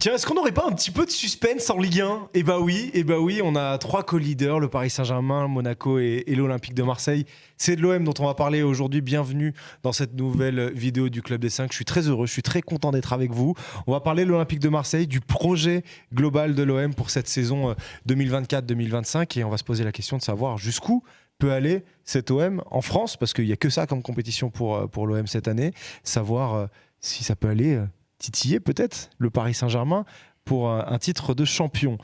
Tiens, est-ce qu'on n'aurait pas un petit peu de suspense en Ligue 1 ? Eh bah oui, on a 3 co-leaders, le Paris Saint-Germain, Monaco et l'Olympique de Marseille. C'est de l'OM dont on va parler aujourd'hui. Bienvenue dans cette nouvelle vidéo du Club des 5. Je suis très heureux, je suis très content d'être avec vous. On va parler de l'Olympique de Marseille, du projet global de l'OM pour cette saison 2024-2025 et on va se poser la question de savoir jusqu'où peut aller cet OM en France, parce qu'il n'y a que ça comme compétition pour l'OM cette année, savoir si ça peut aller titiller peut-être le Paris Saint-Germain pour un titre de champion.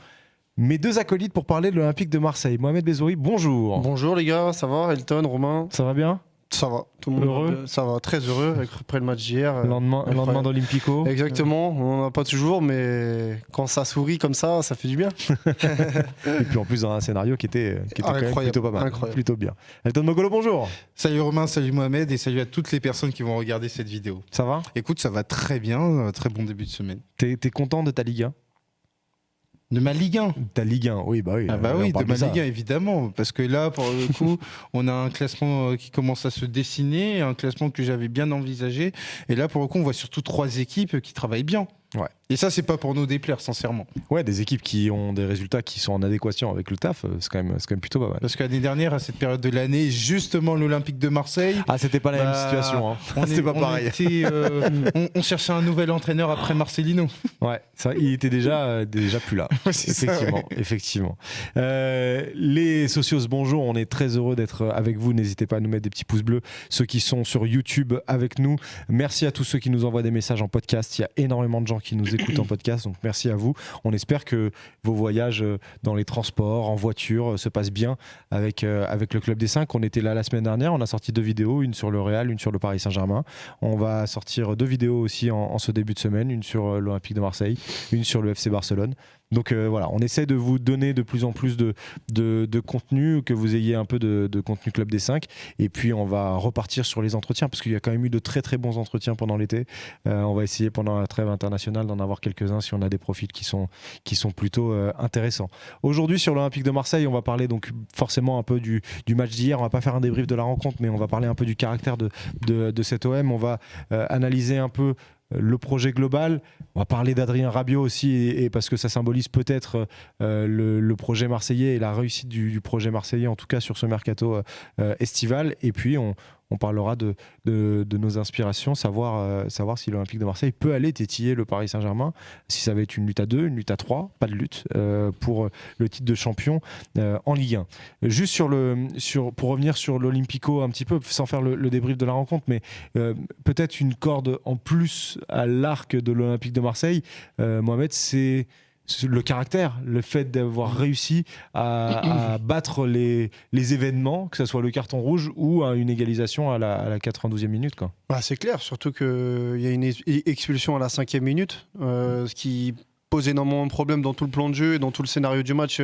Mes deux acolytes pour parler de l'Olympique de Marseille. Mohamed Bezouri, bonjour. Bonjour les gars, ça va Elton, Romain? Ça va bien? Ça va, tout le monde heureux? Ça va, très heureux après le match d'hier. Lendemain d'Olympico. Exactement, on n'en a pas toujours, mais quand ça sourit comme ça fait du bien. Et puis en plus dans un scénario qui était quand même plutôt pas mal, plutôt bien. Elton Mogolo, bonjour. Salut Romain, salut Mohamed et salut à toutes les personnes qui vont regarder cette vidéo. Ça va? Écoute, ça va très bien, très bon début de semaine. T'es content de ta Ligue 1? De ma Ligue 1? Ta Ligue 1, oui, bah oui. Ah bah oui, de ma Ligue 1 évidemment, parce que là pour le coup, on a un classement qui commence à se dessiner, un classement que j'avais bien envisagé, et là pour le coup on voit surtout 3 équipes qui travaillent bien. Ouais. Et ça, c'est pas pour nous déplaire, sincèrement. Ouais, des équipes qui ont des résultats qui sont en adéquation avec le taf, c'est quand même plutôt pas mal. Parce que l'année dernière, à cette période de l'année, justement l'Olympique de Marseille. Ah, c'était pas la même situation. Hein. C'était pas pareil. On cherchait un nouvel entraîneur après Marcelino. Ouais, ça, il était déjà plus là. Effectivement. Les socios, bonjour. On est très heureux d'être avec vous. N'hésitez pas à nous mettre des petits pouces bleus. Ceux qui sont sur YouTube avec nous. Merci à tous ceux qui nous envoient des messages en podcast. Il y a énormément de gens qui nous écoutent en podcast, donc merci à vous. On espère que vos voyages dans les transports, en voiture, se passent bien avec le Club des 5. On était là la semaine dernière, on a sorti 2 vidéos, une sur le Real, une sur le Paris Saint-Germain. On va sortir 2 vidéos aussi en ce début de semaine, une sur l'Olympique de Marseille, une sur le FC Barcelone. Donc voilà, on essaie de vous donner de plus en plus de contenu, que vous ayez un peu de contenu Club des 5. Et puis on va repartir sur les entretiens, parce qu'il y a quand même eu de très très bons entretiens pendant l'été. On va essayer pendant la trêve internationale d'en avoir quelques-uns si on a des profils qui sont plutôt intéressants. Aujourd'hui sur l'Olympique de Marseille, on va parler donc forcément un peu du match d'hier. On va pas faire un débrief de la rencontre, mais on va parler un peu du caractère de cet OM. On va analyser un peu le projet global. On va parler d'Adrien Rabiot aussi, et parce que ça symbolise peut-être le projet marseillais et la réussite du projet marseillais, en tout cas sur ce mercato estival. Et puis on parlera de nos inspirations, savoir si l'Olympique de Marseille peut aller tétiller le Paris Saint-Germain, si ça va être une lutte à 2, une lutte à 3, pas de lutte pour le titre de champion en Ligue 1. Juste pour revenir sur l'Olympico un petit peu, sans faire le débrief de la rencontre, mais peut-être une corde en plus à l'arc de l'Olympique de Marseille, Mohamed, c'est le caractère, le fait d'avoir réussi à battre les événements, que ce soit le carton rouge ou une égalisation à la 92e minute, quoi. Bah, c'est clair, surtout qu'il y a une expulsion à la 5e minute, ce qui pose énormément de problèmes dans tout le plan de jeu et dans tout le scénario du match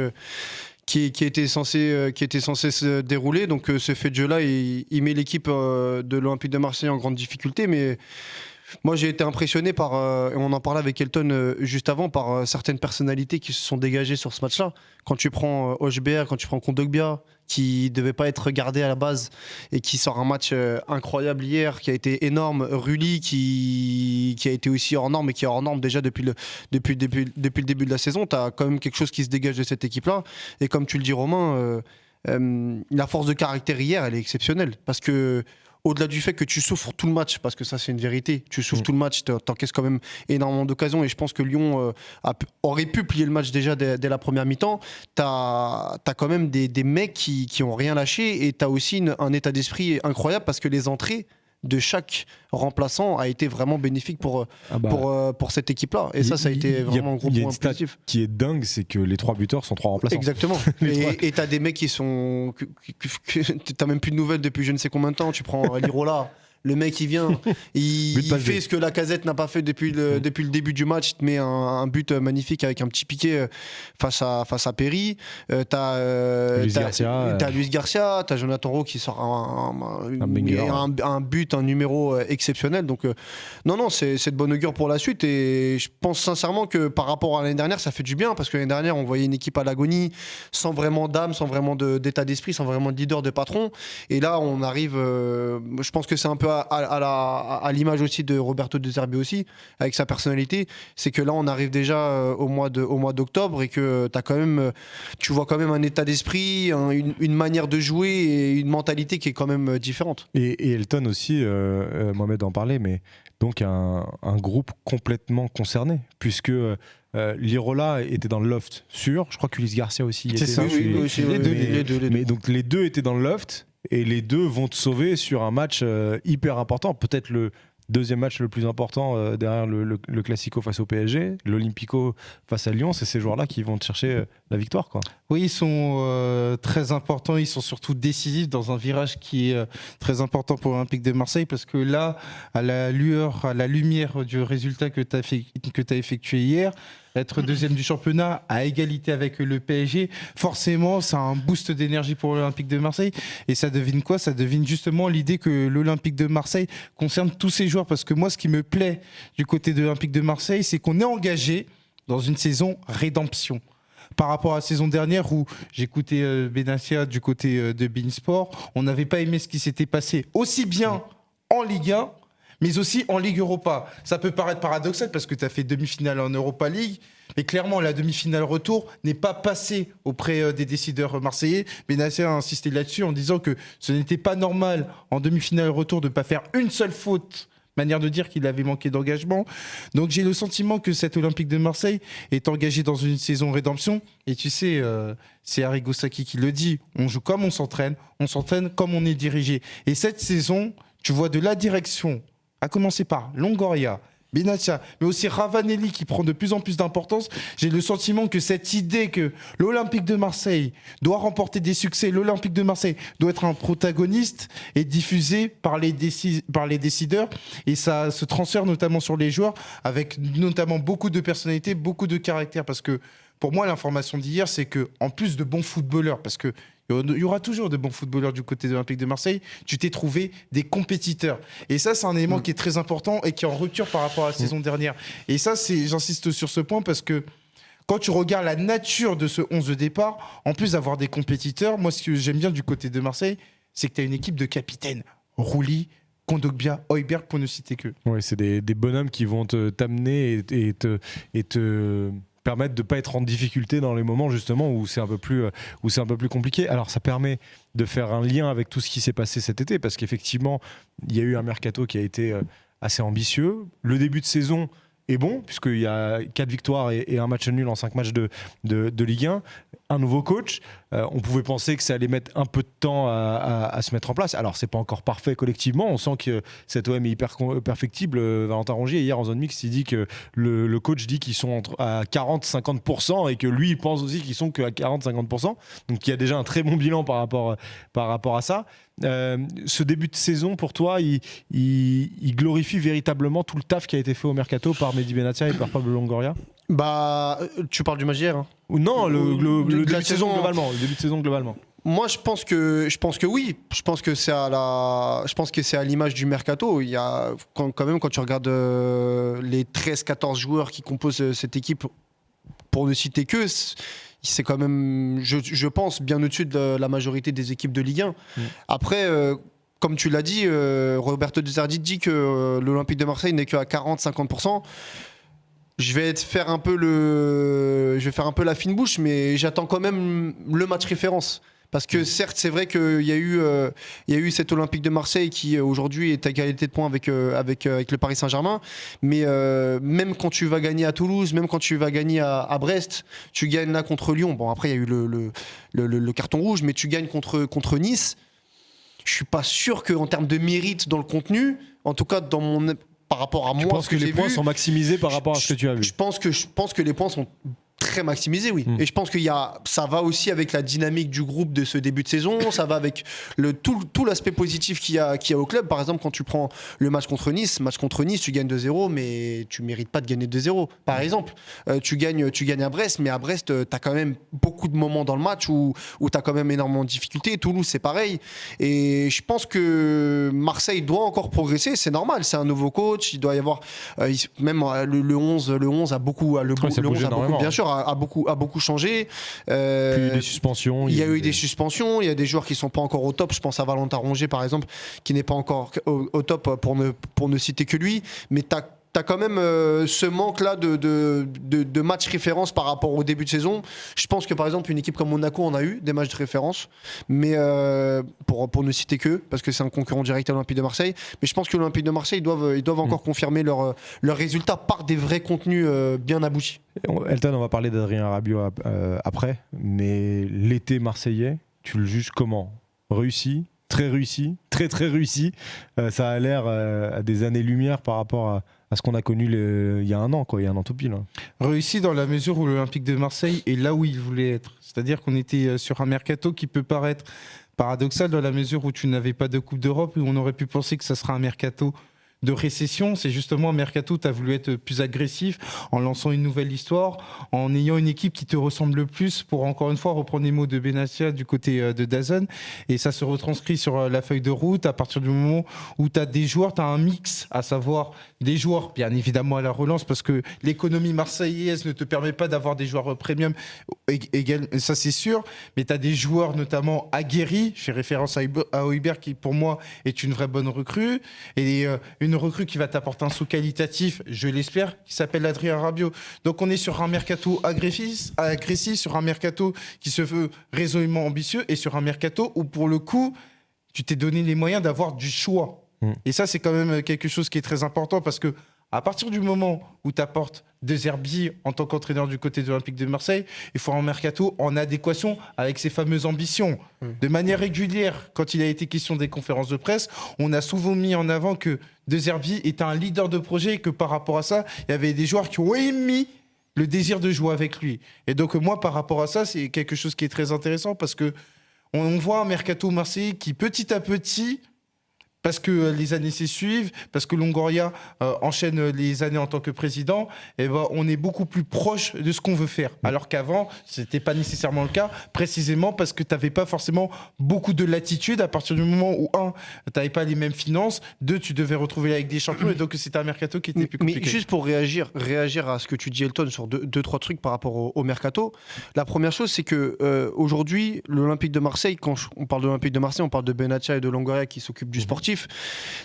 qui était censé se dérouler. Donc ce fait de jeu-là, il met l'équipe de l'Olympique de Marseille en grande difficulté, mais moi, j'ai été impressionné par, et on en parlait avec Elton juste avant, par certaines personnalités qui se sont dégagées sur ce match-là. Quand tu prends Hochberg, quand tu prends Kondogbia, qui ne devait pas être gardé à la base et qui sort un match incroyable hier, qui a été énorme. Rulli, qui a été aussi hors norme et qui est hors norme déjà depuis le début de la saison. Tu as quand même quelque chose qui se dégage de cette équipe-là. Et comme tu le dis, Romain, la force de caractère hier, elle est exceptionnelle. Parce que au-delà du fait que tu souffres tout le match, parce que ça c'est une vérité, tu souffres tout le match, t'encaisses quand même énormément d'occasions, et je pense que Lyon aurait pu plier le match déjà dès la première mi-temps. T'as quand même des mecs qui ont rien lâché, et t'as aussi un état d'esprit incroyable, parce que les entrées de chaque remplaçant a été vraiment bénéfique pour cette équipe-là. Et ça a été vraiment un gros point positif. Qui est dingue, c'est que les 3 buteurs sont 3 remplaçants. Exactement. Et t'as des mecs qui sont... T'as même plus de nouvelles depuis je ne sais combien de temps. Tu prends Lirola. Le mec, il vient, il fait ce que Lacazette n'a pas fait depuis le début du match. Il te met un but magnifique avec un petit piqué face à Perry. T'as Luis Garcia, t'as Jonathan Rowe qui sort un but, un numéro exceptionnel. Donc, non, c'est de bonne augure pour la suite. Et je pense sincèrement que par rapport à l'année dernière, ça fait du bien. Parce que l'année dernière, on voyait une équipe à l'agonie, sans vraiment d'âme, sans vraiment d'état d'esprit, sans vraiment de leader, de patron. Et là, on arrive, je pense que c'est un peu à l'image aussi de Roberto De Zerbi aussi, avec sa personnalité, c'est que là on arrive déjà au mois d'octobre et que tu vois quand même un état d'esprit, une manière de jouer et une mentalité qui est quand même différente. Et Elton aussi, Mohamed en parlait, mais donc un groupe complètement concerné, puisque Lirola était dans le loft sûr, je crois qu'Ulysse Garcia aussi y était. C'est ça, les deux. Mais donc les deux étaient dans le loft et les deux vont te sauver sur un match hyper important, peut-être le deuxième match le plus important derrière le Classico face au PSG, l'Olympico face à Lyon, c'est ces joueurs-là qui vont te chercher la victoire, quoi. Oui, ils sont très importants, ils sont surtout décisifs dans un virage qui est très important pour l'Olympique de Marseille, parce que là, à la lumière du résultat que tu as effectué hier, être deuxième du championnat à égalité avec le PSG, forcément, c'est un boost d'énergie pour l'Olympique de Marseille. Et ça devine quoi ? Ça devine justement l'idée que l'Olympique de Marseille concerne tous ses joueurs. Parce que moi, ce qui me plaît du côté de l'Olympique de Marseille, c'est qu'on est engagé dans une saison rédemption. Par rapport à la saison dernière où j'écoutais Benassia du côté de Beansport, on n'avait pas aimé ce qui s'était passé aussi bien en Ligue 1, mais aussi en Ligue Europa. Ça peut paraître paradoxal parce que tu as fait demi-finale en Europa League, mais clairement, la demi-finale retour n'est pas passée auprès des décideurs marseillais. Benassia a insisté là-dessus en disant que ce n'était pas normal en demi-finale retour de ne pas faire une seule faute. Manière de dire qu'il avait manqué d'engagement. Donc j'ai le sentiment que cet Olympique de Marseille est engagé dans une saison rédemption. Et tu sais, c'est Arrigo Sacchi qui le dit, on joue comme on s'entraîne comme on est dirigé. Et cette saison, tu vois de la direction, à commencer par Longoria, Benassia, mais aussi Ravanelli qui prend de plus en plus d'importance. J'ai le sentiment que cette idée que l'Olympique de Marseille doit remporter des succès, l'Olympique de Marseille doit être un protagoniste, est diffusée par les décideurs, et ça se transfère notamment sur les joueurs avec notamment beaucoup de personnalités, beaucoup de caractère. Parce que pour moi, l'information d'hier, c'est que en plus de bons footballeurs, parce que il y aura toujours de bons footballeurs du côté de l'Olympique de Marseille, tu t'es trouvé des compétiteurs. Et ça, c'est un élément qui est très important et qui est en rupture par rapport à la saison dernière. Et ça, j'insiste sur ce point parce que quand tu regardes la nature de ce 11 de départ, en plus d'avoir des compétiteurs, moi, ce que j'aime bien du côté de Marseille, c'est que tu as une équipe de capitaines. Rouli, Kondogbia, Højbjerg, pour ne citer que. Oui, c'est des bonhommes qui vont t'amener et te permettre de ne pas être en difficulté dans les moments justement où c'est un peu plus compliqué. Alors ça permet de faire un lien avec tout ce qui s'est passé cet été, parce qu'effectivement il y a eu un mercato qui a été assez ambitieux. Le début de saison est bon puisqu'il y a 4 victoires et un match nul en 5 matchs de Ligue 1. Un nouveau coach, on pouvait penser que ça allait mettre un peu de temps à se mettre en place. Alors c'est pas encore parfait collectivement, on sent que cet OM est hyper perfectible. Valentin Rongier hier en zone mixte, il dit que le coach dit qu'ils sont à 40-50% et que lui il pense aussi qu'ils sont qu'à 40-50%, donc il y a déjà un très bon bilan par rapport à ça. Ce début de saison pour toi il glorifie véritablement tout le taf qui a été fait au mercato par Mehdi Benassia et par Pablo Longoria? Bah, tu parles du match d'hier, hein. Non, le début de saison globalement. Moi, je pense que oui. Je pense que c'est à l'image du mercato. Il y a quand même, quand tu regardes les 13-14 joueurs qui composent cette équipe, pour ne citer que, c'est quand même, je pense, bien au-dessus de la majorité des équipes de Ligue 1. Après, comme tu l'as dit, Roberto De Zerbi dit que l'Olympique de Marseille n'est qu'à 40-50%. Je vais faire un peu la fine bouche, mais j'attends quand même le match référence. Parce que certes, c'est vrai qu'il y a eu cet Olympique de Marseille qui aujourd'hui est à égalité de points avec le Paris Saint-Germain. Mais même quand tu vas gagner à Toulouse, même quand tu vas gagner à Brest, tu gagnes là contre Lyon. Bon, après, il y a eu le carton rouge, mais tu gagnes contre Nice. Je suis pas sûr qu'en termes de mérite dans le contenu, en tout cas par rapport à moi, je pense que les points sont maximisés par rapport à ce que tu as vu. Je pense que les points sont très maximisé, oui. Et je pense que ça va aussi avec la dynamique du groupe de ce début de saison, ça va avec tout l'aspect positif qu'il y a au club. Par exemple, quand tu prends le match contre Nice, tu gagnes 2-0, mais tu mérites pas de gagner 2-0. Par exemple, tu gagnes à Brest, mais à Brest, tu as quand même beaucoup de moments dans le match où tu as quand même énormément de difficultés. Toulouse, c'est pareil. Et je pense que Marseille doit encore progresser, c'est normal, c'est un nouveau coach, il doit y avoir même le 11 a beaucoup, bien sûr, a beaucoup changé. Puis il y a eu des suspensions. Il y a eu des suspensions. Il y a des joueurs qui sont pas encore au top. Je pense à Valentin Rongier par exemple, qui n'est pas encore au top pour ne citer que lui. Mais t'as quand même ce manque-là de matchs référence par rapport au début de saison. Je pense que par exemple une équipe comme Monaco en a eu des matchs de référence, mais pour ne citer que, parce que c'est un concurrent direct à l'Olympique de Marseille. Mais je pense que l'Olympique de Marseille ils doivent encore confirmer leurs résultats par des vrais contenus bien aboutis. Elton, on va parler d'Adrien Rabiot après, mais l'été marseillais, tu le juges comment? Réussi? Très réussi? Très très réussi? Ça a l'air à des années-lumière par rapport à ce qu'on a connu il y a un an, quoi, il y a un an tout pile. Réussi dans la mesure où l'Olympique de Marseille est là où il voulait être. C'est-à-dire qu'on était sur un mercato qui peut paraître paradoxal dans la mesure où tu n'avais pas de Coupe d'Europe, où on aurait pu penser que ça sera un mercato de récession. C'est justement un mercato, tu as voulu être plus agressif en lançant une nouvelle histoire, en ayant une équipe qui te ressemble le plus, pour encore une fois reprendre les mots de Benassia du côté de DAZN, et ça se retranscrit sur la feuille de route à partir du moment où tu as des joueurs, tu as un mix, à savoir des joueurs bien évidemment à la relance, parce que l'économie marseillaise ne te permet pas d'avoir des joueurs premium, ça c'est sûr, mais tu as des joueurs notamment aguerris, je fais référence à Højbjerg qui pour moi est une vraie bonne recrue, et une recrue qui va t'apporter un saut qualitatif, je l'espère, qui s'appelle Adrien Rabiot. Donc on est sur un mercato agressif, sur un mercato qui se veut résolument ambitieux, et sur un mercato où pour le coup, tu t'es donné les moyens d'avoir du choix. Et ça, c'est quand même quelque chose qui est très important, parce que à partir du moment où tu apportes De Zerbi en tant qu'entraîneur du côté de l'Olympique de Marseille, il faut un mercato en adéquation avec ses fameuses ambitions. De manière régulière, quand il a été question des conférences de presse, on a souvent mis en avant que De Zerbi était un leader de projet, et que par rapport à ça, il y avait des joueurs qui ont émis le désir de jouer avec lui. Et donc moi, par rapport à ça, c'est quelque chose qui est très intéressant, parce que on voit un mercato marseillais qui petit à petit, parce que les années se suivent, parce que Longoria enchaîne les années en tant que président, et ben on est beaucoup plus proche de ce qu'on veut faire. Alors qu'avant, ce n'était pas nécessairement le cas, précisément parce que tu n'avais pas forcément beaucoup de latitude à partir du moment où, un, tu n'avais pas les mêmes finances, deux, tu devais retrouver avec des champions, et donc c'était un mercato qui était plus compliqué. Mais juste pour réagir à ce que tu dis, Elton, sur deux, trois trucs par rapport au mercato. La première chose, c'est que aujourd'hui, l'Olympique de Marseille, quand on parle de l'Olympique de Marseille, on parle de Benassia et de Longoria qui s'occupent du sportif.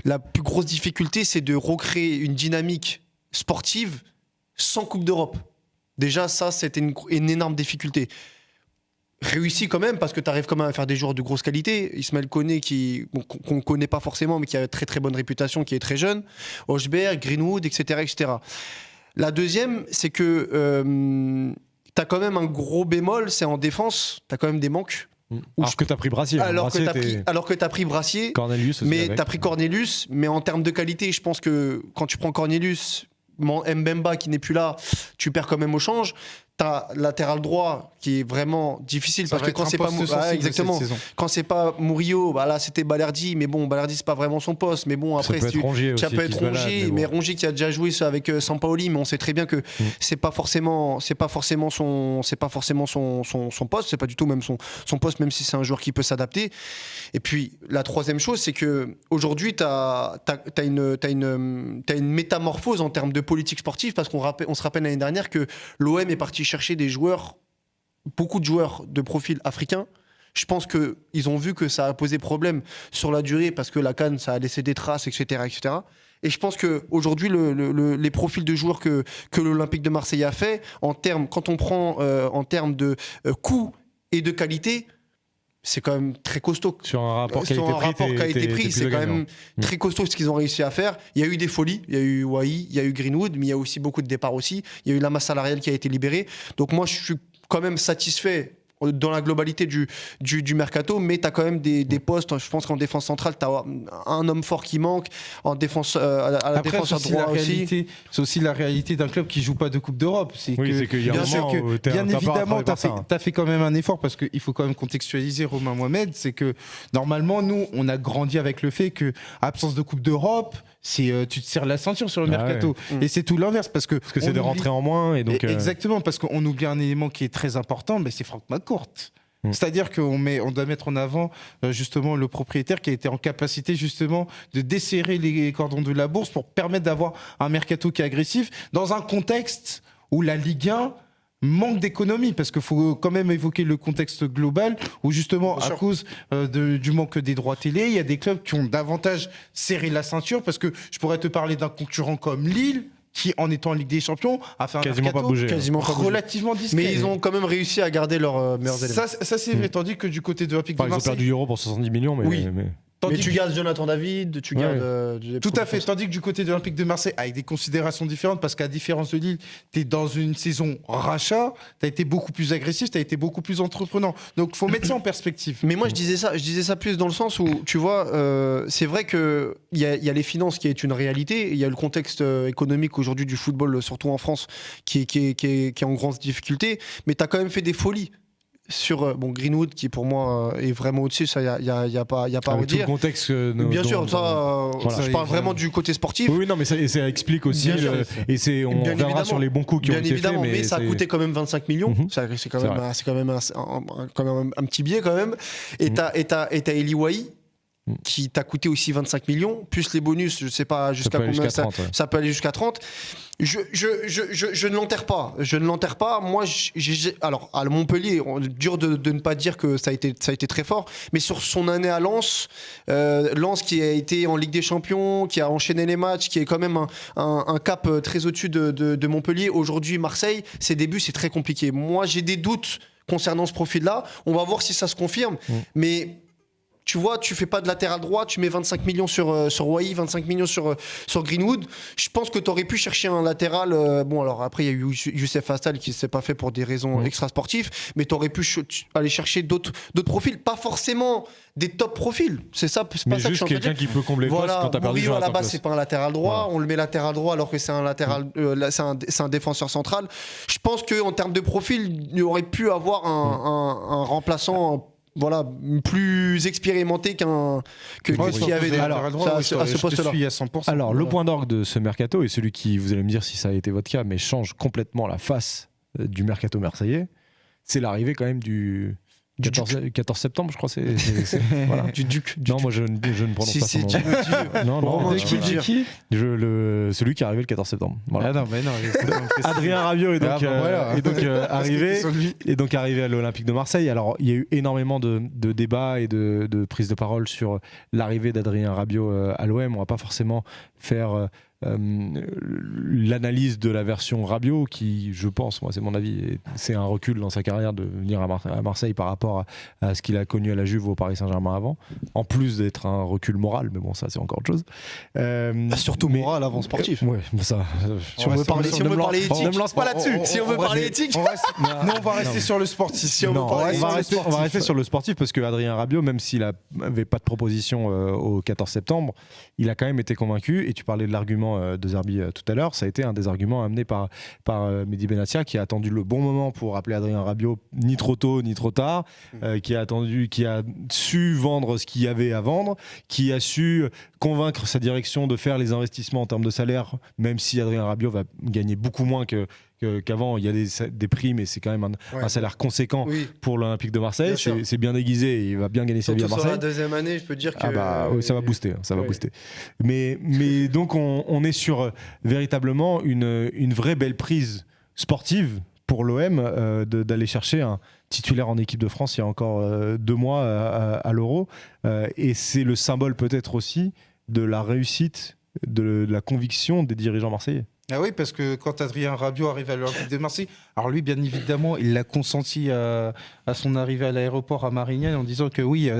La plus grosse difficulté, c'est de recréer une dynamique sportive sans Coupe d'Europe. Déjà, ça, c'était une énorme difficulté. Réussi quand même, parce que tu arrives quand même à faire des joueurs de grosse qualité. Ismaël Koné, qu'on ne connaît pas forcément, mais qui a une très très bonne réputation, qui est très jeune. Højbjerg, Greenwood, etc., etc. La deuxième, c'est que tu as quand même un gros bémol, c'est en défense, tu as quand même des manques. Alors que tu as pris Brassier. Alors que tu as pris Brassier. Cornelius aussi. Mais tu as pris Cornelius. Mais en termes de qualité, je pense que quand tu prends Cornelius, Mbemba qui n'est plus là, tu perds quand même au change. T'as latéral droit qui est vraiment difficile, parce que quand c'est pas quand c'est pas Murillo, bah là c'était Balerdi, mais bon, Balerdi c'est pas vraiment son poste, mais bon, après ça peut être Rongier, mais Rongier qui a déjà joué ça avec Sampaoli, mais on sait très bien que c'est pas forcément son poste, c'est pas du tout même son poste, même si c'est un joueur qui peut s'adapter. Et puis la troisième chose, c'est que aujourd'hui t'as une métamorphose en termes de politique sportive, parce qu'on se rappelle l'année dernière que l'OM est parti chercher des joueurs, beaucoup de joueurs de profil africain. Je pense qu'ils ont vu que ça a posé problème sur la durée, parce que la CAN, ça a laissé des traces, etc. etc. Et je pense qu'aujourd'hui, les profils de joueurs que l'Olympique de Marseille a fait, quand on prend en termes de coût et de qualité, c'est quand même très costaud. Sur un rapport qualité-prix, c'est quand même très costaud ce qu'ils ont réussi à faire. Il y a eu des folies, il y a eu Wai, il y a eu Greenwood, mais il y a aussi beaucoup de départs aussi. Il y a eu la masse salariale qui a été libérée. Donc moi, je suis quand même satisfait dans la globalité du mercato, mais tu as quand même des postes. Je pense qu'en défense centrale, tu as un homme fort qui manque. En défense, à la défense à droite aussi. C'est aussi la réalité d'un club qui joue pas de Coupe d'Europe. Bien évidemment, tu as fait quand même un effort, parce qu'il faut quand même contextualiser, Romain Mohamed. C'est que normalement, nous, on a grandi avec le fait que, absence de Coupe d'Europe, tu te serres la ceinture sur le mercato. Ouais. Et c'est tout l'inverse, parce que c'est de rentrer en moins. Et donc, exactement, parce qu'on oublie un élément qui est très important, mais c'est Franck McCourt. C'est-à-dire qu'on doit mettre en avant justement le propriétaire qui a été en capacité justement de desserrer les cordons de la bourse pour permettre d'avoir un mercato qui est agressif dans un contexte où la Ligue 1 manque d'économie, parce qu'il faut quand même évoquer le contexte global, où justement, à cause du manque des droits télé, il y a des clubs qui ont davantage serré la ceinture, parce que je pourrais te parler d'un concurrent comme Lille, qui, en étant en Ligue des Champions, a fait un mercato relativement discret. Mais ils ont quand même réussi à garder leurs meilleurs éléments. Ça c'est vrai, tandis que du côté de l'Olympique de Marseille... Ils ont perdu Euro pour 70 millions, mais... Oui. Mais tu gardes Jonathan David, tu gardes... Tout à fait, tandis que du côté de l'Olympique de Marseille, avec des considérations différentes, parce qu'à différence de Lille, tu es dans une saison rachat, tu as été beaucoup plus agressif, tu as été beaucoup plus entreprenant. Donc il faut mettre ça en perspective. Mais moi je disais ça plus dans le sens où, tu vois, c'est vrai qu'il y a les finances qui est une réalité, il y a le contexte économique aujourd'hui du football, surtout en France, qui est en grande difficulté, mais tu as quand même fait des folies. Sur Greenwood qui pour moi est vraiment au-dessus, ça y a pas à redire. Le contexte bien sûr, je parle vraiment du côté sportif. Oui, non, mais ça explique aussi et on reviendra sur les bons coups qui ont été faits, mais ça a coûté quand même 25 millions. C'est quand même un petit billet quand même. Et t'as Eli Wahi qui t'a coûté aussi 25 millions, plus les bonus, je sais pas jusqu'à combien ça peut aller jusqu'à 30. Je ne l'enterre pas. Moi, alors à Montpellier, dur de ne pas dire que ça a été très fort, mais sur son année à Lens, Lens qui a été en Ligue des Champions, qui a enchaîné les matchs, qui est quand même un cap très au-dessus de Montpellier. Aujourd'hui, Marseille, ses débuts, c'est très compliqué. Moi, j'ai des doutes concernant ce profil-là. On va voir si ça se confirme, mais tu vois, tu fais pas de latéral droit, tu mets 25 millions sur Wahi, 25 millions sur Greenwood. Je pense que tu aurais pu chercher un latéral. Bon, alors après, il y a eu Youssef Astal qui ne s'est pas fait pour des raisons extra-sportives, mais tu aurais pu aller chercher d'autres profils, pas forcément des top profils. C'est ça, c'est pas mais ça juste que je suis en train de dire. Quelqu'un qui peut combler le poste quand tu as perdu. Murillo, à la base, c'est pas un latéral droit. On le met latéral droit alors que c'est un latéral, c'est un défenseur central. Je pense qu'en termes de profil, il aurait pu avoir un remplaçant. Voilà, plus expérimenté qu'il y avait déjà à ce poste-là. Alors, le point d'orgue de ce mercato, et celui qui, vous allez me dire si ça a été votre cas, mais change complètement la face du mercato marseillais, c'est l'arrivée quand même du 14 septembre, je crois. Voilà. Du Duc. Non, moi je ne prononce pas son nom. Non, celui qui est arrivé le 14 septembre. Voilà. Ah non, mais non. Adrien Rabiot est donc arrivé à l'Olympique de Marseille. Alors, il y a eu énormément de débats et de prises de parole sur l'arrivée d'Adrien Rabiot à l'OM. On va pas forcément faire l'analyse de la version Rabiot qui, je pense, moi c'est mon avis, c'est un recul dans sa carrière de venir à Marseille par rapport à ce qu'il a connu à la Juve ou au Paris Saint-Germain avant, en plus d'être un recul moral, mais bon, ça c'est encore autre chose. Surtout moral avant sportif. Ouais, ça, si on veut parler éthique, ne me lance pas là-dessus. Si on veut parler éthique, on va rester sur le sportif. On va rester sur le sportif parce que Adrien Rabiot, même s'il n'avait pas de proposition au 14 septembre, il a quand même été convaincu. Et tu parlais de l'argument de Zerbi tout à l'heure, ça a été un des arguments amenés par Mehdi Benatia, qui a attendu le bon moment pour appeler Adrien Rabiot, ni trop tôt ni trop tard, qui a su vendre ce qu'il y avait à vendre, qui a su convaincre sa direction de faire les investissements en termes de salaire, même si Adrien Rabiot va gagner beaucoup moins qu'avant. Il y a des primes, mais c'est quand même un salaire conséquent pour l'Olympique de Marseille. C'est bien déguisé, et il va bien gagner sa vie à Marseille. Sur la deuxième année, je peux dire que ça va booster, va booster. Mais donc on est sur véritablement une vraie belle prise sportive pour l'OM d'aller chercher un titulaire en équipe de France il y a encore 2 mois à l'Euro, et c'est le symbole peut-être aussi de la réussite, de la conviction des dirigeants marseillais. Ah oui, parce que quand Adrien Rabiot arrive à l'Olympique de Marseille, alors lui, bien évidemment, il l'a consenti à son arrivée à l'aéroport à Marignane en disant que oui,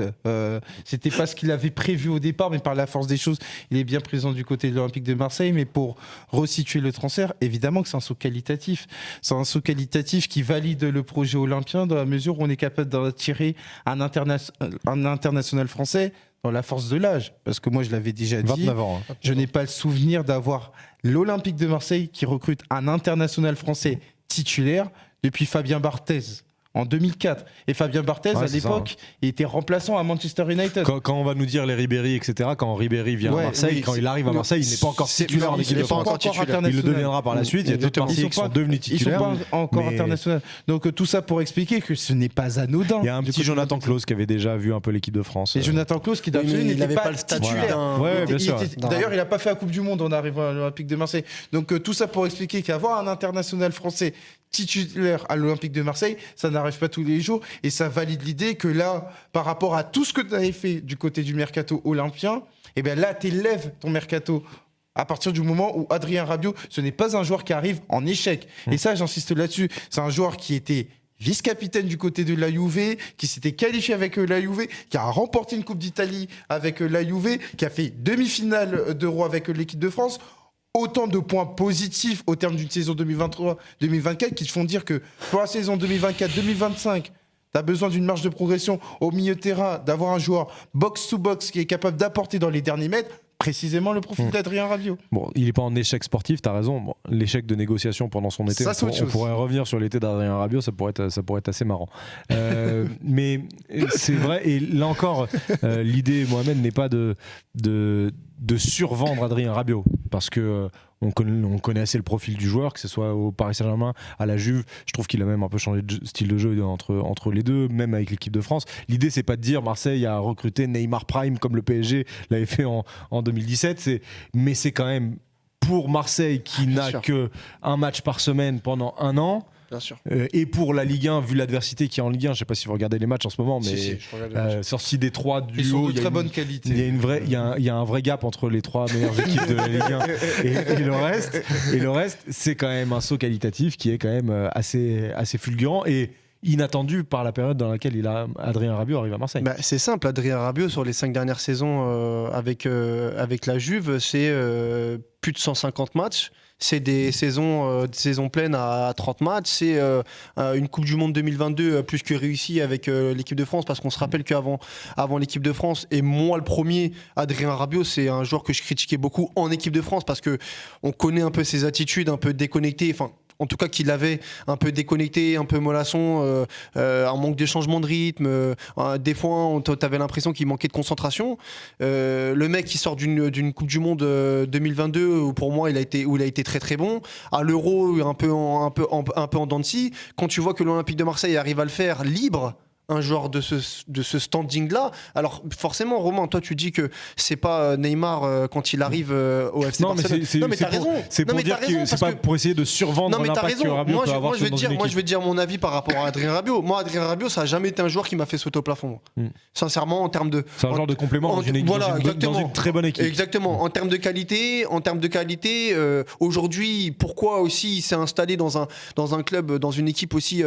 c'était pas ce qu'il avait prévu au départ, mais par la force des choses, il est bien présent du côté de l'Olympique de Marseille. Mais pour resituer le transfert, évidemment que c'est un saut qualitatif. C'est un saut qualitatif qui valide le projet olympien dans la mesure où on est capable d'attirer un international français dans la force de l'âge. Parce que moi, je l'avais déjà dit, 29 ans, hein. Je n'ai pas le souvenir d'avoir l'Olympique de Marseille qui recrute un international français titulaire depuis Fabien Barthez en 2004. Et Fabien Barthez, à l'époque, il était remplaçant à Manchester United. Quand on va nous dire les Ribéry, etc., quand Ribéry vient à Marseille, quand il arrive à Marseille, il n'est pas encore titulaire en équipe de France. Il le deviendra par la suite. Il y a d'autres Marseillais qui sont devenus titulaires. Ils ne sont pas encore internationaux. Donc tout ça pour expliquer que ce n'est pas anodin. Il y a un petit Jonathan Klaus qui avait déjà vu un peu l'équipe de France. Et Jonathan Klaus qui n'avait pas le titulaire. D'ailleurs, il n'a pas fait la Coupe du Monde en arrivant à l'Olympique de Marseille. Donc tout ça pour expliquer qu'avoir un international français titulaire à l'Olympique de Marseille, ça n'arrive pas tous les jours et ça valide l'idée que là, par rapport à tout ce que tu avais fait du côté du mercato olympien, et bien là, tu élèves ton mercato à partir du moment où Adrien Rabiot, ce n'est pas un joueur qui arrive en échec. Et ça, j'insiste là-dessus, c'est un joueur qui était vice-capitaine du côté de la Juve, qui s'était qualifié avec la Juve, qui a remporté une Coupe d'Italie avec la Juve, qui a fait demi-finale d'Euro avec l'équipe de France. Autant de points positifs au terme d'une saison 2023-2024 qui te font dire que pour la saison 2024-2025, tu as besoin d'une marge de progression au milieu de terrain, d'avoir un joueur box-to-box qui est capable d'apporter dans les derniers mètres, précisément le profil d'Adrien Rabiot. Bon, il n'est pas en échec sportif, tu as raison. Bon, l'échec de négociation pendant son été, on pourrait revenir sur l'été d'Adrien Rabiot, ça pourrait être assez marrant. Mais c'est vrai, et là encore, l'idée, Mohamed, n'est pas de survendre Adrien Rabiot, parce que on connaît assez le profil du joueur, que ce soit au Paris Saint-Germain, à la Juve. Je trouve qu'il a même un peu changé de style de jeu entre les deux, même avec l'équipe de France. L'idée, c'est pas de dire Marseille a recruté Neymar Prime comme le PSG l'avait fait en 2017, mais c'est quand même pour Marseille qui n'a qu'un match par semaine pendant un an. Bien sûr. Et pour la Ligue 1, vu l'adversité qu'il y a en Ligue 1, je ne sais pas si vous regardez les matchs en ce moment, mais sorti des trois du haut, il y a bonne qualité. Il y a un vrai gap entre les trois meilleures équipes de la Ligue 1 et le reste. Et le reste, c'est quand même un saut qualitatif qui est quand même assez fulgurant et inattendu par la période dans laquelle Adrien Rabiot arrive à Marseille. C'est simple, Adrien Rabiot sur les 5 dernières saisons avec la Juve, c'est plus de 150 matchs. C'est des saisons pleines à 30 matchs. C'est une Coupe du Monde 2022 plus que réussie avec l'équipe de France, parce qu'on se rappelle qu'avant l'équipe de France, et moi le premier, Adrien Rabiot, c'est un joueur que je critiquais beaucoup en équipe de France parce qu'on connaît un peu ses attitudes, un peu déconnectées. Enfin, en tout cas qu'il avait un peu déconnecté, un peu mollasson, un manque de changement de rythme. Des fois, tu avais l'impression qu'il manquait de concentration. Le mec qui sort d'une Coupe du Monde 2022, où pour moi, il a été très très bon. À l'Euro, un peu en dents de scie. Quand tu vois que l'Olympique de Marseille arrive à le faire libre, un joueur de ce standing-là. Alors forcément, Romain, toi tu dis que c'est pas Neymar quand il arrive au FC Barcelone. Non mais t'as raison. C'est pour dire que c'est pas pour essayer de survendre l'impact que Rabiot peut avoir. Moi je vais te dire mon avis par rapport à Adrien Rabiot. Moi, Adrien Rabiot, ça a jamais été un joueur qui m'a fait sauter au plafond. Sincèrement, en termes de... C'est un genre de complément dans une très bonne équipe. Exactement. En termes de qualité, aujourd'hui, pourquoi aussi il s'est installé dans un club, dans une équipe aussi...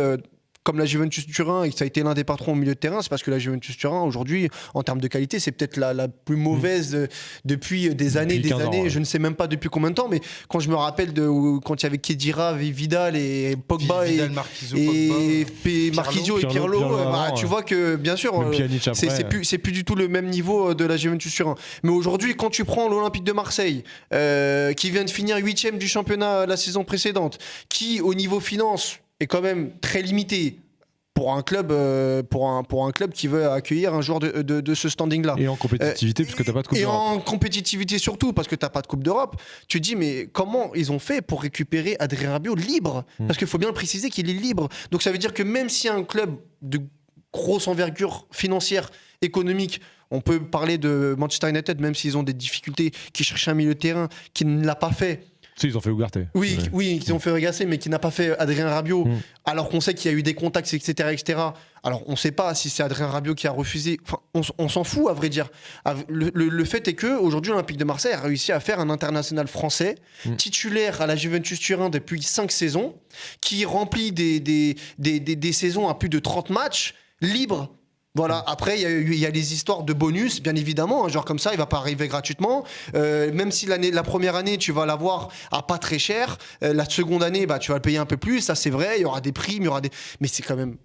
comme la Juventus Turin, et que ça a été l'un des patrons au milieu de terrain, c'est parce que la Juventus Turin, aujourd'hui, en termes de qualité, c'est peut-être la plus mauvaise depuis des années. Je ne sais même pas depuis combien de temps, mais quand je me rappelle quand il y avait Khedira, Vidal et Pogba et Marquisio et Pirlo, tu vois que, bien sûr, c'est plus du tout le même niveau de la Juventus Turin. Mais aujourd'hui, quand tu prends l'Olympique de Marseille, qui vient de finir 8e du championnat la saison précédente, qui, au niveau finance, est quand même très limité pour un club qui veut accueillir un joueur de ce standing-là. Et en compétitivité, puisque tu n'as pas de Coupe d'Europe. Et en compétitivité surtout, parce que tu n'as pas de Coupe d'Europe. Tu te dis, mais comment ils ont fait pour récupérer Adrien Rabiot libre ? Parce qu'il faut bien le préciser qu'il est libre. Donc ça veut dire que même si un club de grosse envergure financière, économique, on peut parler de Manchester United, même s'ils ont des difficultés, qui cherchent un milieu de terrain, qui ne l'a pas fait. Si, ils ont fait Ugarte. Oui, ils ont fait Ugarte, mais qui n'a pas fait Adrien Rabiot, alors qu'on sait qu'il y a eu des contacts, etc. Alors, on ne sait pas si c'est Adrien Rabiot qui a refusé. Enfin, on s'en fout, à vrai dire. Le fait est qu'aujourd'hui, l'Olympique de Marseille a réussi à faire un international français, titulaire à la Juventus Turin depuis 5 saisons, qui remplit des saisons à plus de 30 matchs, libres. Voilà. Après, il y a les histoires de bonus, bien évidemment. Un joueur comme ça, il va pas arriver gratuitement. Même si la première année, tu vas l'avoir à pas très cher. La seconde année, tu vas le payer un peu plus. Ça, c'est vrai. Il y aura des primes, mais c'est quand même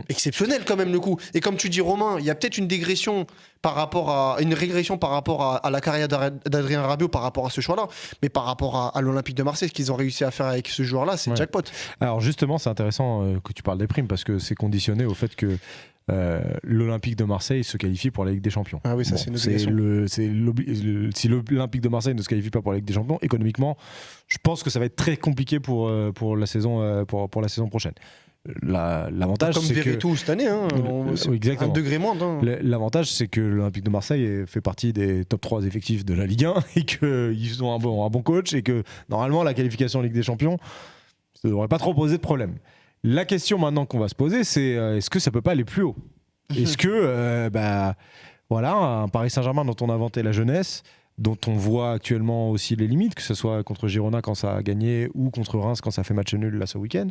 exceptionnel, quand même, le coup. Et comme tu dis, Romain, il y a peut-être une régression par rapport à la carrière d'Adrien Rabiot par rapport à ce choix-là. Mais par rapport à l'Olympique de Marseille, ce qu'ils ont réussi à faire avec ce joueur-là, c'est jackpot. Alors justement, c'est intéressant que tu parles des primes, parce que c'est conditionné au fait que l'Olympique de Marseille se qualifie pour la Ligue des Champions. Ah oui, ça, c'est une obligation. Si l'Olympique de Marseille ne se qualifie pas pour la Ligue des Champions, économiquement, je pense que ça va être très compliqué pour la saison prochaine. L'avantage, comme c'est Verretou cette année, exactement. Un degré moindre. L'avantage, c'est que l'Olympique de Marseille fait partie des top 3 effectifs de la Ligue 1 et qu'ils ont un bon coach, et que normalement la qualification en Ligue des Champions, Ça ne devrait pas trop poser de problème. La question maintenant qu'on va se poser, c'est est-ce que ça peut pas aller plus haut? Est-ce que, voilà, un Paris Saint-Germain dont on a vanté la jeunesse, dont on voit actuellement aussi les limites, que ce soit contre Girona quand ça a gagné ou contre Reims quand ça fait match nul là ce week-end,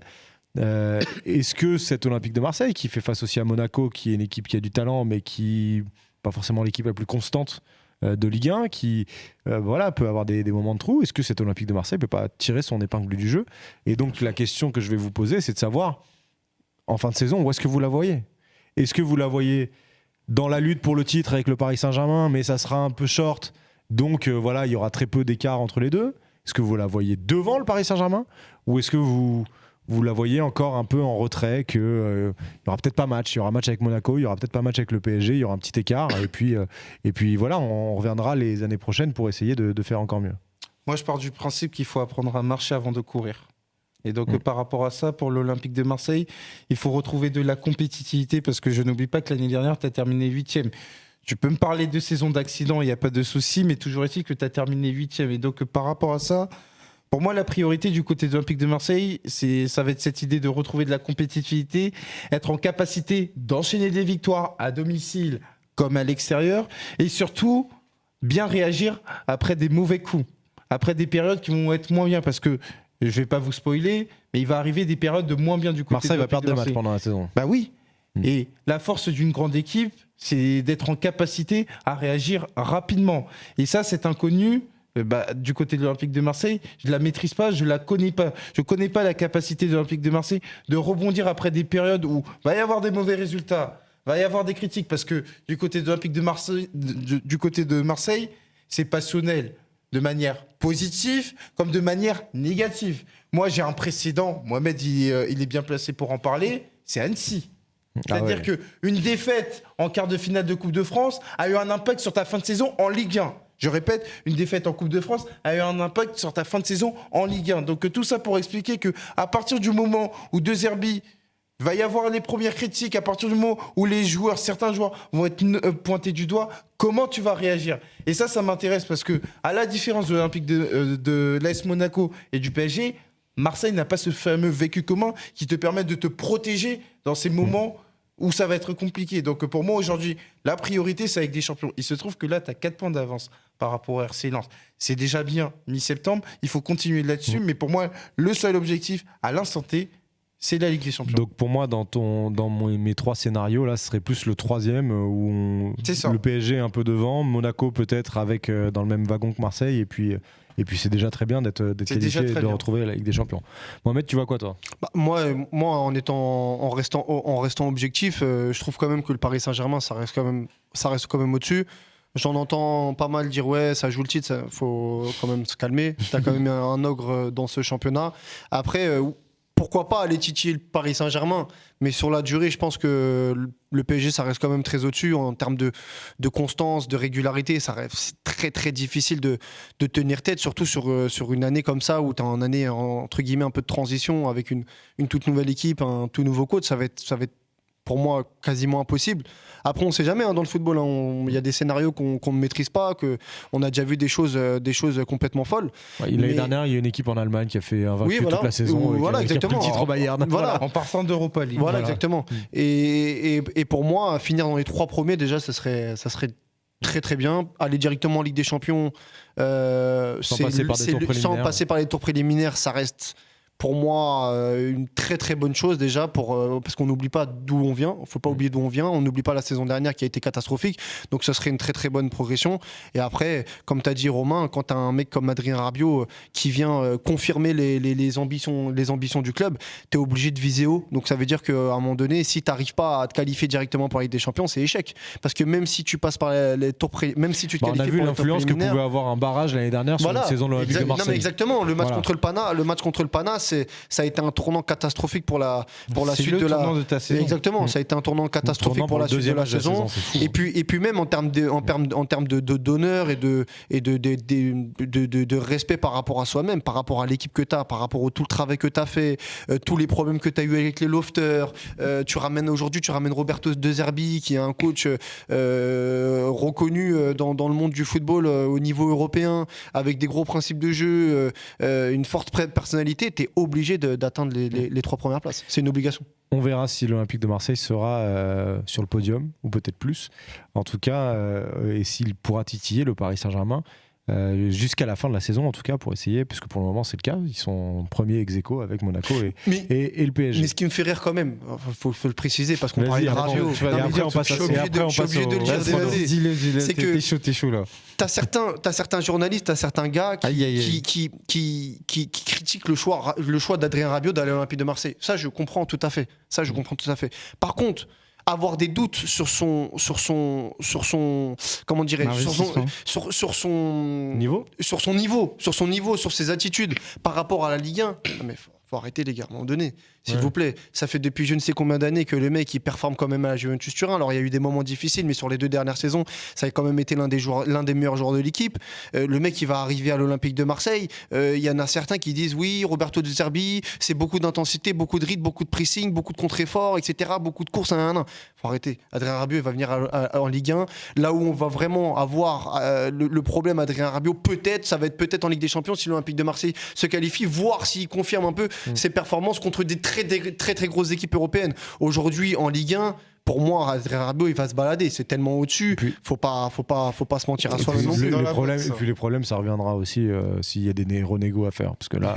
est-ce que cet Olympique de Marseille, qui fait face aussi à Monaco, qui est une équipe qui a du talent, mais qui pas forcément l'équipe la plus constante de Ligue 1, qui peut avoir des moments de trou, est-ce que cet Olympique de Marseille peut pas tirer son épingle du jeu? Et donc la question que je vais vous poser, c'est de savoir, en fin de saison, où est-ce que vous la voyez? Est-ce que vous la voyez dans la lutte pour le titre avec le Paris Saint-Germain, mais ça sera un peu short, donc il y aura très peu d'écart entre les deux? Est-ce que vous la voyez devant le Paris Saint-Germain, ou est-ce que vous la voyez encore un peu en retrait, qu'il n'y aura peut-être pas match, il y aura match avec Monaco, il n'y aura peut-être pas match avec le PSG, il y aura un petit écart, et puis voilà, on reviendra les années prochaines pour essayer de faire encore mieux. Moi, je pars du principe qu'il faut apprendre à marcher avant de courir. Et donc, par rapport à ça, pour l'Olympique de Marseille, il faut retrouver de la compétitivité, parce que je n'oublie pas que l'année dernière, tu as terminé 8e. Tu peux me parler de saison d'accident, il n'y a pas de souci, mais toujours est-il que tu as terminé 8e. Et donc, par rapport à ça, pour moi, la priorité du côté de l'Olympique de Marseille, ça va être cette idée de retrouver de la compétitivité, être en capacité d'enchaîner des victoires à domicile comme à l'extérieur, et surtout, bien réagir après des mauvais coups, après des périodes qui vont être moins bien, parce que, je ne vais pas vous spoiler, mais il va arriver des périodes de moins bien du côté Marseille de va perdre de des Marseille. matchs pendant la saison. Bah oui. Et la force d'une grande équipe, c'est d'être en capacité à réagir rapidement. Et ça, cet inconnu, du côté de l'Olympique de Marseille, je ne la maîtrise pas, je ne la connais pas. Je ne connais pas la capacité de l'Olympique de Marseille de rebondir après des périodes où va y avoir des mauvais résultats, va y avoir des critiques, parce que du côté de l'Olympique de Marseille, du côté de Marseille, c'est passionnel de manière positive comme de manière négative. Moi, j'ai un précédent. Mohamed, il est bien placé pour en parler. C'est Annecy. C'est-à-dire qu'une défaite en quart de finale de Coupe de France a eu un impact sur ta fin de saison en Ligue 1. Je répète, une défaite en Coupe de France a eu un impact sur ta fin de saison en Ligue 1. Donc tout ça pour expliquer qu'à partir du moment où De Zerbi va y avoir les premières critiques, à partir du moment où certains joueurs vont être pointés du doigt, comment tu vas réagir? Et ça m'intéresse, parce que à la différence de l'Olympique de l'AS Monaco et du PSG, Marseille n'a pas ce fameux vécu commun qui te permet de te protéger dans ces moments où ça va être compliqué. Donc pour moi aujourd'hui, la priorité c'est avec des champions. Il se trouve que là tu as 4 points d'avance par rapport au RC Lens. C'est déjà bien mi-septembre, il faut continuer là-dessus, mais pour moi le seul objectif à l'instant T, c'est la Ligue des Champions. Donc pour moi, mes 3 scénarios, là, ce serait plus le 3e, où le PSG est un peu devant, Monaco peut-être avec dans le même wagon que Marseille, et puis c'est déjà très bien d'être qualifié et de retrouver la Ligue des Champions. Mohamed, tu vois quoi toi? Moi, en restant objectif, je trouve quand même que le Paris Saint-Germain, ça reste quand même au-dessus. J'en entends pas mal dire ouais, ça joue le titre, il faut quand même se calmer. T'as quand même un ogre dans ce championnat. Après, pourquoi pas aller titiller le Paris Saint-Germain, mais sur la durée, je pense que le PSG, ça reste quand même très au-dessus en termes de constance, de régularité. C'est très très difficile de tenir tête, surtout sur une année comme ça où tu as une année entre guillemets un peu de transition avec une toute nouvelle équipe, un tout nouveau coach. Ça va être pour moi quasiment impossible. Après, on ne sait jamais dans le football. Il y a des scénarios qu'on ne maîtrise pas, qu'on a déjà vu des choses complètement folles. L'année dernière, il y a une équipe en Allemagne qui a fait vaincu toute la saison, qui a pris le titre au Bayern. En partant d'Europa League. Voilà, exactement. Et pour moi, finir dans les 3 premiers, déjà, ça serait très très bien. Aller directement en Ligue des Champions, sans passer par les tours préliminaires, ça reste pour moi une très très bonne chose déjà, parce qu'on n'oublie pas d'où on vient. Il ne faut pas oublier d'où on vient. On n'oublie pas la saison dernière qui a été catastrophique. Donc ce serait une très très bonne progression. Et après, comme tu as dit Romain, quand tu as un mec comme Adrien Rabiot qui vient confirmer les ambitions du club, tu es obligé de viser haut. Donc ça veut dire qu'à un moment donné, si tu n'arrives pas à te qualifier directement pour la Ligue des Champions, c'est échec. Parce que même si tu passes par les tours même si tu te qualifies, on a vu l'influence que pouvait avoir un barrage l'année dernière sur une saison de l'Olympique de Marseille. Non, mais exactement. Le match contre le Pana, ça a été un tournant catastrophique pour la suite de la saison. Exactement, ça a été un tournant catastrophique pour la suite de la saison. Et puis même en termes de d'honneur et de respect par rapport à soi-même, par rapport à l'équipe que tu as, par rapport au tout le travail que tu as fait, tous les problèmes que tu as eu avec les lofters, tu ramènes Roberto De Zerbi qui est un coach reconnu dans le monde du football au niveau européen, avec des gros principes de jeu, une forte personnalité. Tu es obligé d'atteindre les 3 premières places. C'est une obligation. On verra si l'Olympique de Marseille sera sur le podium, ou peut-être plus. En tout cas, et s'il pourra titiller le Paris Saint-Germain jusqu'à la fin de la saison, en tout cas, pour essayer, puisque pour le moment, c'est le cas. Ils sont premiers ex-aequo avec Monaco et le PSG. Mais ce qui me fait rire quand même, faut le préciser, parce qu'on parlait de Rabiot. Et après, on passe de le dire. C'est que t'es chaud là. T'as certains journalistes, t'as certains gars qui critiquent le choix d'Adrien Rabiot d'aller à l'Olympique de Marseille. Ça, je comprends tout à fait. Par contre, avoir des doutes sur son comment dirais-je, sur son niveau, sur ses attitudes par rapport à la Ligue 1. Mais faut arrêter les gars, à un moment donné, s'il vous plaît. Ça fait depuis je ne sais combien d'années que le mec il performe quand même à la Juventus Turin. Alors il y a eu des moments difficiles, mais sur les 2 dernières saisons, ça a quand même été l'un des meilleurs joueurs de l'équipe. Le mec il va arriver à l'Olympique de Marseille. Il y en a certains qui disent oui, Roberto De Zerbi, c'est beaucoup d'intensité, beaucoup de rythme, beaucoup de pressing, beaucoup de contre-efforts, etc. Beaucoup de courses. Faut arrêter. Adrien Rabiot il va venir en Ligue 1. Là où on va vraiment avoir le problème Adrien Rabiot, ça va être peut-être en Ligue des Champions si l'Olympique de Marseille se qualifie, voir s'il confirme un peu ses performances contre des très grosses équipes européennes. Aujourd'hui, en Ligue 1, pour moi, Adrien Rabiot, il va se balader. C'est tellement au-dessus. Faut pas se mentir à soi-même. Les problèmes, ça reviendra aussi s'il y a des renégos à faire. Parce que là,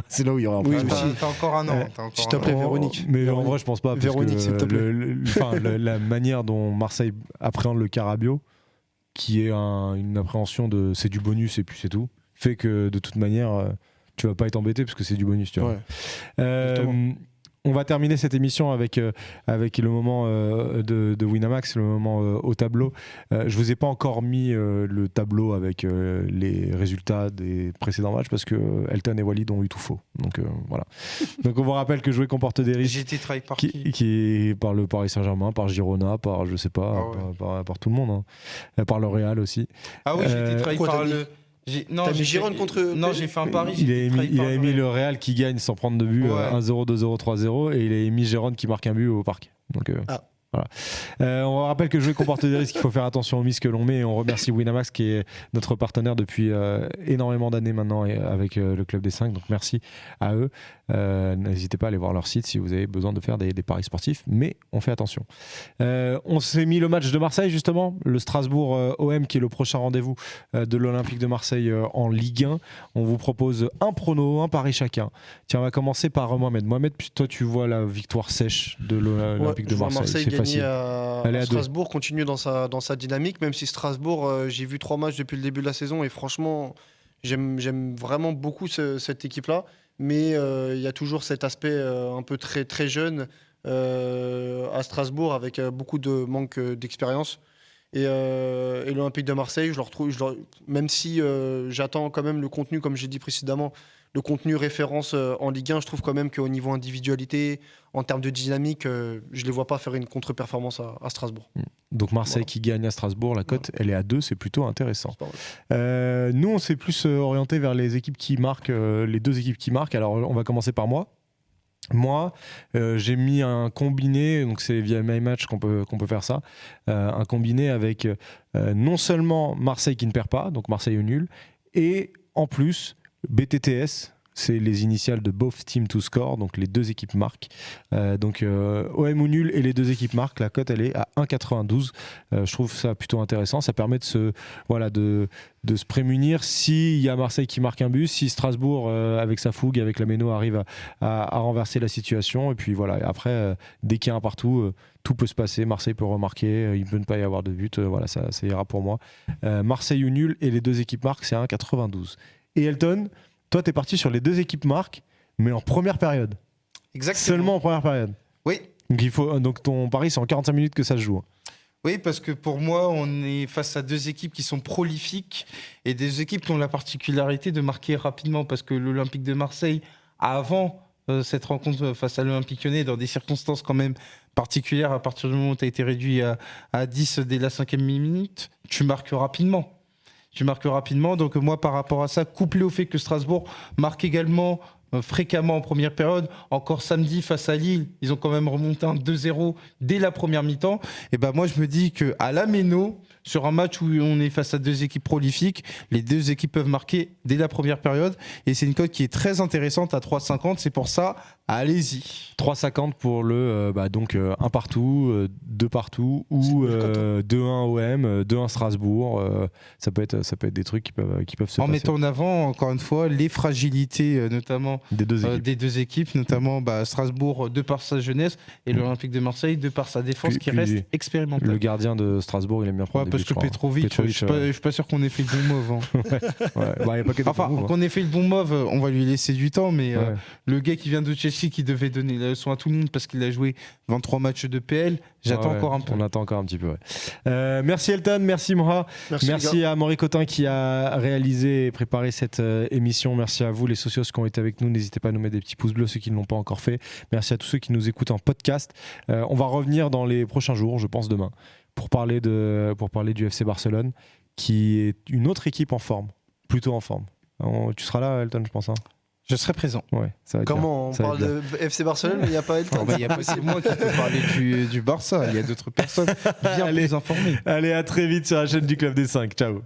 c'est là où il y aura un problème. T'as encore un an. S'il te plaît, Véronique. Mais en vrai, je pense pas. Véronique, s'il te plaît. La manière dont Marseille appréhende le cas Rabiot, qui est une appréhension de c'est du bonus et puis c'est tout, fait que de toute manière, tu vas pas être embêté parce que c'est du bonus. Tu vois. On va terminer cette émission avec le moment de Winamax, le moment au tableau. Je vous ai pas encore mis le tableau avec les résultats des précédents matchs parce que Elton et Walid ont eu tout faux. Donc voilà. Donc on vous rappelle que jouer comporte des risques. J'ai été trahi par qui par le Paris Saint-Germain, par Girona, par je sais pas, par tout le monde, hein. Par le Real aussi. Ah oui, j'ai été trahi par le. T'as mis Gironde contre. Non, j'ai fait un pari. Il a émis le Real qui gagne sans prendre de but, 1-0, 2-0, 3-0, et il a émis Gironde qui marque un but au parc. Donc, voilà. On rappelle que jouer comporte des risques, il faut faire attention aux mises que l'on met, et on remercie Winamax qui est notre partenaire depuis énormément d'années maintenant avec le Club des 5, donc merci à eux. N'hésitez pas à aller voir leur site si vous avez besoin de faire des paris sportifs, mais on fait attention. On s'est mis le match de Marseille justement, le Strasbourg-OM qui est le prochain rendez-vous de l'Olympique de Marseille en Ligue 1. On vous propose un prono, un pari chacun. Tiens, on va commencer par Mohamed. Mohamed, toi tu vois la victoire sèche de l'Olympique de Marseille. C'est facile. À Strasbourg continue dans sa dynamique, même si Strasbourg, j'ai vu 3 matchs depuis le début de la saison et franchement j'aime vraiment beaucoup cette équipe-là. Mais il y a toujours cet aspect un peu très, très jeune à Strasbourg avec beaucoup de manque d'expérience. Et l'Olympique de Marseille, même si j'attends quand même le contenu, comme j'ai dit précédemment, le contenu référence en Ligue 1, je trouve quand même qu'au niveau individualité, en termes de dynamique, je ne les vois pas faire une contre-performance à Strasbourg. Donc Marseille qui gagne à Strasbourg, la cote elle est à 2, c'est plutôt intéressant. Nous on s'est plus orienté vers les équipes qui marquent, les 2 équipes qui marquent. Alors on va commencer par moi. Moi, j'ai mis un combiné, donc c'est via MyMatch qu'on peut faire ça, un combiné avec non seulement Marseille qui ne perd pas, donc Marseille au nul, et en plus BTTS, c'est les initiales de Both Team to Score, donc les 2 équipes marquent. Donc OM ou nul et les 2 équipes marquent, la cote elle est à 1,92. Je trouve ça plutôt intéressant, ça permet de se prémunir s'il y a Marseille qui marque un but, si Strasbourg avec sa fougue, avec la méno arrive à renverser la situation, et puis voilà, et après dès qu'il y a un partout, tout peut se passer, Marseille peut remarquer, il ne peut pas y avoir de but, voilà, ça ira pour moi. Marseille ou nul et les 2 équipes marquent, c'est 1,92. Et Elton, toi, tu es parti sur les 2 équipes marques, mais en première période. Exactement. Seulement en première période. Oui. Donc ton pari, c'est en 45 minutes que ça se joue. Oui, parce que pour moi, on est face à 2 équipes qui sont prolifiques et des équipes qui ont la particularité de marquer rapidement. Parce que l'Olympique de Marseille, avant cette rencontre face à l'Olympique Lyonnais, dans des circonstances quand même particulières, à partir du moment où tu as été réduit à 10 dès la 5e minute, tu marques rapidement. Donc moi, par rapport à ça, couplé au fait que Strasbourg marque également fréquemment en première période. Encore samedi face à Lille, ils ont quand même remonté un 2-0 dès la première mi-temps. Et ben moi, je me dis qu'à la Méno, sur un match où on est face à deux équipes prolifiques, les deux équipes peuvent marquer dès la première période. Et c'est une cote qui est très intéressante à 3,50. C'est pour ça, allez-y. 3,50 pour le donc 1 partout, 2 partout ou 2-1 OM, 2-1 Strasbourg. Ça peut être des trucs qui peuvent se passer. En mettant en avant, encore une fois, les fragilités, notamment des deux équipes, notamment Strasbourg de par sa jeunesse et l'Olympique de Marseille de par sa défense qui reste expérimentale. Le gardien de Strasbourg, il aime bien prendre parce que Petrovic, je suis pas sûr qu'on ait fait le bon move. Y a pas que des bons moves, qu'on ait fait le bon move, on va lui laisser du temps, mais le gars qui vient de Chelsea, qui devait donner la leçon à tout le monde parce qu'il a joué 23 matchs de PL, j'attends encore un peu. On attend encore un petit peu. Merci Elton, merci Moura, merci à Maury Cotin qui a réalisé et préparé cette émission. Merci à vous les socios qui ont été avec nous. N'hésitez pas à nous mettre des petits pouces bleus, ceux qui ne l'ont pas encore fait. Merci à tous ceux qui nous écoutent en podcast. On va revenir dans les prochains jours, je pense demain, pour parler du FC Barcelone, qui est une autre équipe en forme, plutôt en forme. Tu seras là, Elton, je pense. Je serai présent. Ouais, ça va Comment bien. On parle de FC Barcelone, mais il n'y a pas Elton. Il n'y a pas que moi qui peux parler du Barça. Il y a d'autres personnes bien plus informées. Allez, à très vite sur la chaîne du Club des 5. Ciao.